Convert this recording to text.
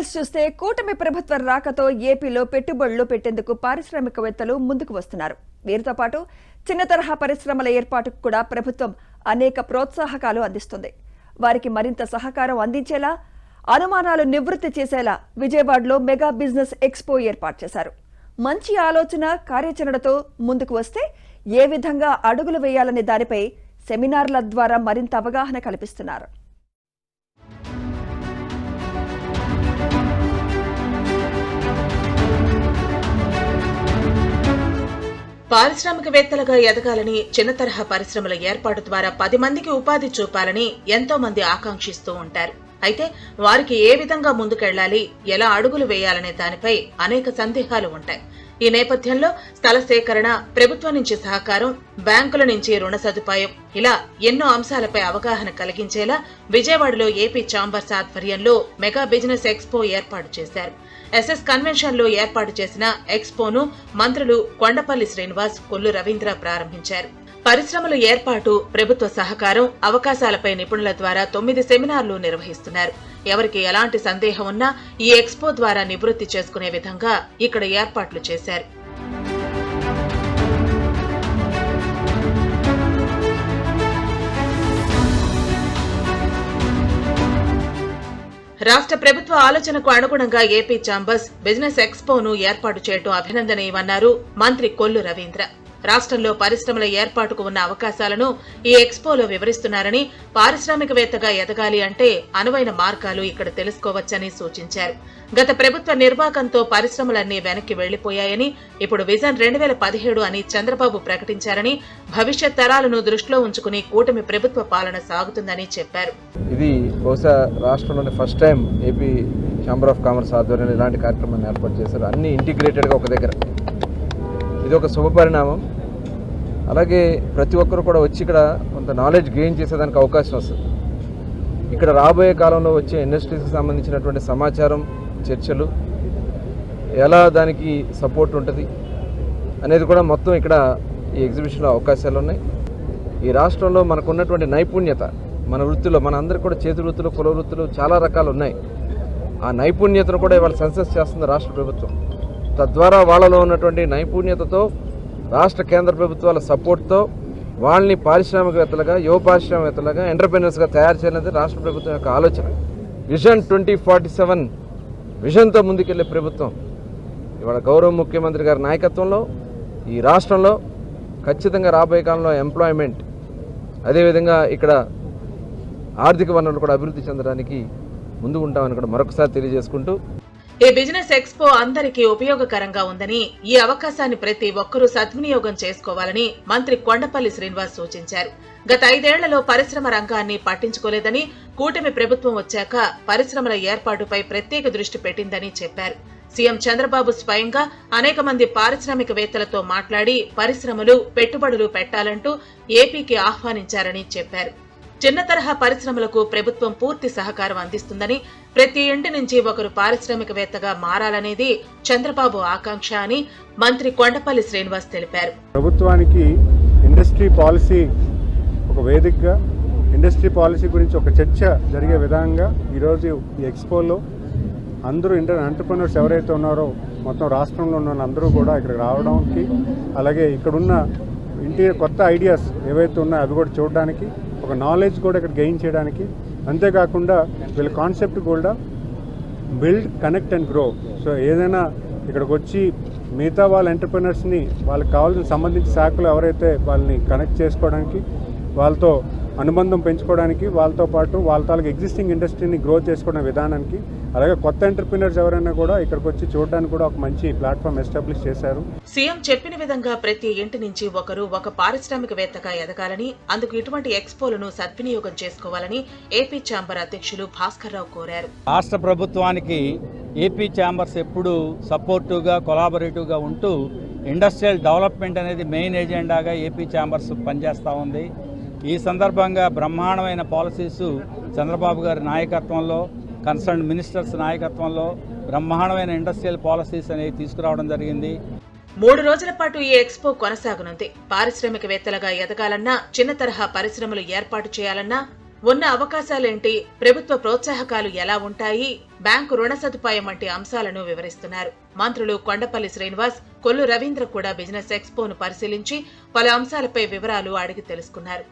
Details చూస్తే కూటమి ప్రభుత్వం రాకతో ఏపీలో పెట్టుబడులు పెట్టేందుకు పారిశ్రామికవేత్తలు ముందుకు వస్తున్నారు. వీరితో పాటు చిన్న తరహా పరిశ్రమల ఏర్పాటుకు కూడా ప్రభుత్వం అనేక ప్రోత్సాహకాలు అందిస్తుంది. వారికి మరింత సహకారం అందించేలా, అనుమానాలు నివృత్తి చేసేలా విజయవాడలో మెగా బిజినెస్ ఎక్స్పో ఏర్పాటు చేశారు. మంచి ఆలోచన, కార్యాచరణతో ముందుకు వస్తే ఏ విధంగా అడుగులు వేయాలనే దానిపై సెమినార్ల ద్వారా మరింత అవగాహన కల్పిస్తున్నారు. పారిశ్రామికవేత్తలుగా ఎదగాలని, చిన్న తరహా పరిశ్రమల ఏర్పాటు ద్వారా 10 మందికి ఉపాధి చూపాలని ఎంతో మంది ఆకాంక్షిస్తూ ఉంటారు. అయితే వారికి ఏ విధంగా ముందుకెళ్లాలి, ఎలా అడుగులు వేయాలనే దానిపై అనేక సందేహాలు ఉంటాయి. ఈ నేపథ్యంలో స్థల సేకరణ, ప్రభుత్వం నుంచి సహకారం, బ్యాంకుల నుంచి రుణ సదుపాయం, ఇలా ఎన్నో అంశాలపై అవగాహన కలిగించేలా విజయవాడలో ఏపీ ఛాంబర్స్ ఆధ్వర్యంలో మెగా బిజినెస్ ఎక్స్పో ఏర్పాటు చేశారు. ఎస్ఎస్ కన్వెన్షన్ లో ఏర్పాటు చేసిన ఎక్స్పోను మంత్రులు కొండపల్లి శ్రీనివాస్, కొల్లు రవీంద్ర ప్రారంభించారు. పరిశ్రమల ఏర్పాటు, ప్రభుత్వ సహకారం, అవకాశాలపై నిపుణుల ద్వారా 9 సెమినార్లు నిర్వహిస్తున్నారు. ఎవరికి ఎలాంటి సందేహం ఉన్నా ఈ ఎక్స్పో ద్వారా నివృత్తి చేసుకునే విధంగా ఇక్కడ ఏర్పాట్లు చేశారు. రాష్ట్ర ప్రభుత్వ ఆలోచనకు అనుగుణంగా ఏపీ ఛాంబర్స్ బిజినెస్ ఎక్స్పోను ఏర్పాటు చేయడం అభినందనీయమన్నారు మంత్రి కొల్లు రవీంద్ర. రాష్ట్రంలో పరిశ్రమల ఏర్పాటుకు ఉన్న అవకాశాలను ఈ ఎక్స్పోలో వివరిస్తున్నారని, పారిశ్రామికవేత్తగా ఎదగాలి అంటే అనువైన మార్గాలు ఇక్కడ తెలుసుకోవచ్చని సూచించారు. గత ప్రభుత్వ నిర్వాకంతో పరిశ్రమలన్నీ వెనక్కి వెళ్లిపోయాయని, ఇప్పుడు విజన్ 2017 అని చంద్రబాబు ప్రకటించారని, భవిష్యత్ తరాలను దృష్టిలో ఉంచుకుని కూటమి ప్రభుత్వ పాలన సాగుతుందని చెప్పారు. ఇది బహుశా రాష్ట్రంలోని first time AP chamber of commerce ఆధ్వర్యంలో ఇలాంటి కార్యక్రమాన్ని ఏర్పాటు చేశారు. అన్ని ఇంటిగ్రేటెడ్గా ఒక దగ్గర. ఇది ఒక శుభ పరిణామం. అలాగే ప్రతి ఒక్కరు కూడా వచ్చి ఇక్కడ కొంత నాలెడ్జ్ గెయిన్ చేసేదానికి అవకాశం వస్తుంది. ఇక్కడ రాబోయే కాలంలో వచ్చే ఇండస్ట్రీస్కి సంబంధించినటువంటి సమాచారం, చర్చలు, ఎలా దానికి సపోర్ట్ ఉంటుంది అనేది కూడా మొత్తం ఇక్కడ ఈ ఎగ్జిబిషన్లో అవకాశాలు ఉన్నాయి. ఈ రాష్ట్రంలో మనకు ఉన్నటువంటి నైపుణ్యత, మన వృత్తిలో, మన అందరికీ కూడా చేతి వృత్తులు, కుల వృత్తులు చాలా రకాలు ఉన్నాయి. ఆ నైపుణ్యతను కూడా ఇవాళ సెన్సస్ చేస్తుంది రాష్ట్ర ప్రభుత్వం. తద్వారా వాళ్ళలో ఉన్నటువంటి నైపుణ్యతతో, రాష్ట్ర కేంద్ర ప్రభుత్వాల సపోర్ట్తో వాళ్ళని పారిశ్రామికవేత్తలుగా, యువ పారిశ్రామికవేత్తలుగా, ఎంటర్ప్రెన్యూర్స్గా తయారు చేయాలనేది రాష్ట్ర ప్రభుత్వం యొక్క ఆలోచన. విజన్ 2047 విజన్తో ముందుకెళ్లే ప్రభుత్వం ఇవాళ గౌరవ ముఖ్యమంత్రి గారి నాయకత్వంలో ఈ రాష్ట్రంలో ఖచ్చితంగా రాబోయే కాలంలో ఎంప్లాయ్మెంట్, అదేవిధంగా ఇక్కడ ఆర్థిక వనరులు కూడా అభివృద్ధి చెందడానికి ముందు ఉంటామని కూడా మరొకసారి తెలియజేసుకుంటూ, ఈ బిజినెస్ ఎక్స్పో అందరికీ ఉపయోగకరంగా ఉందని, ఈ అవకాశాన్ని ప్రతి ఒక్కరూ సద్వినియోగం చేసుకోవాలని మంత్రి కొండపల్లి శ్రీనివాస్ సూచించారు. గత 5 ఏళ్లలో పరిశ్రమ రంగాన్ని పట్టించుకోలేదని, కూటమి ప్రభుత్వం వచ్చాక పరిశ్రమల ఏర్పాటుపై ప్రత్యేక దృష్టి పెట్టిందని చెప్పారు. సీఎం చంద్రబాబు స్వయంగా అనేక మంది పారిశ్రామికవేత్తలతో మాట్లాడి పరిశ్రమలు, పెట్టుబడులు పెట్టాలంటూ ఏపీకి ఆహ్వానించారని చెప్పారు. చిన్న తరహా పరిశ్రమలకు ప్రభుత్వం పూర్తి సహకారం అందిస్తుందని, ప్రతి ఇంటి నుంచి ఒకరు పారిశ్రామికవేత్తగా మారాలనేది చంద్రబాబు ఆకాంక్ష అని మంత్రి కొండపల్లి శ్రీనివాస్ తెలిపారు. ప్రభుత్వానికి ఇండస్ట్రీ పాలసీ ఒక వేదికగా, ఇండస్ట్రీ పాలసీ గురించి ఒక చర్చ జరిగే విధంగా ఈరోజు ఈ ఎక్స్పోలో అందరూ ఎంటర్‌ప్రెన్యూర్స్ ఎవరైతే ఉన్నారో మొత్తం రాష్ట్రంలో ఉన్న వాళ్ళందరూ కూడా ఇక్కడికి రావడానికి, అలాగే ఇక్కడున్న కొత్త ఐడియాస్ ఏవైతే ఉన్నాయో అవి కూడా చూడడానికి, ఒక నాలెడ్జ్ కూడా ఇక్కడ గెయిన్ చేయడానికి, అంతేకాకుండా వీళ్ళ కాన్సెప్ట్ కూడా build, connect and grow. So ఏదైనా ఇక్కడికి వచ్చి మిగతా వాళ్ళ ఎంటర్‌ప్రెన్యూర్స్ని, వాళ్ళకి కావాల్సిన సంబంధించిన శాఖలు ఎవరైతే వాళ్ళని కనెక్ట్ చేసుకోవడానికి, వాళ్ళతో అనుబంధం పెంచుకోవడానికి, వాళ్ళతో పాటు వాళ్ళ తాలూకు ఎగ్జిస్టింగ్ ఇండస్ట్రీని గ్రో చేసుకోవడం విధానానికి, అలాగే కొత్త ఎంటర్‌ప్రెన్యూర్స్ ఎవరైనా కూడా ఇక్కడికి వచ్చి చూడడానికి కూడా ఒక మంచి ప్లాట్ఫామ్ ఎస్టాబ్లిష్ చేశారు. సీఎం చెప్పిన విధంగా ప్రతి ఇంటి నుంచి ఒకరు ఒక పారిశ్రామికవేత్తగా ఎదగాలని, అందుకు ఇటువంటి ఎక్స్పోలను సద్వినియోగం చేసుకోవాలని ఏపీ ఛాంబర్ అధ్యక్షులు భాస్కర్ రావు కోరారు. రాష్ట్ర ప్రభుత్వానికి ఏపీ ఛాంబర్స్ ఎప్పుడు సపోర్టివ్గా, కొలాబరేటివ్గా ఉంటూ ఇండస్ట్రియల్ డెవలప్మెంట్ అనేది మెయిన్ ఎజెండాగా ఏపీ ఛాంబర్స్ పనిచేస్తూ ఉంది. ఈ సందర్భంగా బ్రహ్మాండమైన పాలసీస్ చంద్రబాబు గారి నాయకత్వంలో, కన్సర్న్ మినిస్టర్స్ నాయకత్వంలో బ్రహ్మాండమైన ఇండస్ట్రియల్ పాలసీస్ అనేవి తీసుకురావడం జరిగింది. 3 రోజుల పాటు ఈ ఎక్స్పో కొనసాగనుంది. పారిశ్రామికవేత్తలుగా ఎదగాలన్నా, చిన్న తరహా పరిశ్రమలు ఏర్పాటు చేయాలన్నా, ఉన్న అవకాశాలేంటి, ప్రభుత్వ ప్రోత్సాహకాలు ఎలా ఉంటాయి, బ్యాంకు రుణ సదుపాయం వంటి అంశాలను వివరిస్తున్నారు. మంత్రులు కొండపల్లి శ్రీనివాస్, కొల్లు రవీంద్ర కూడా బిజినెస్ ఎక్స్పోను పరిశీలించి పలు అంశాలపై వివరాలు అడిగి తెలుసుకున్నారు.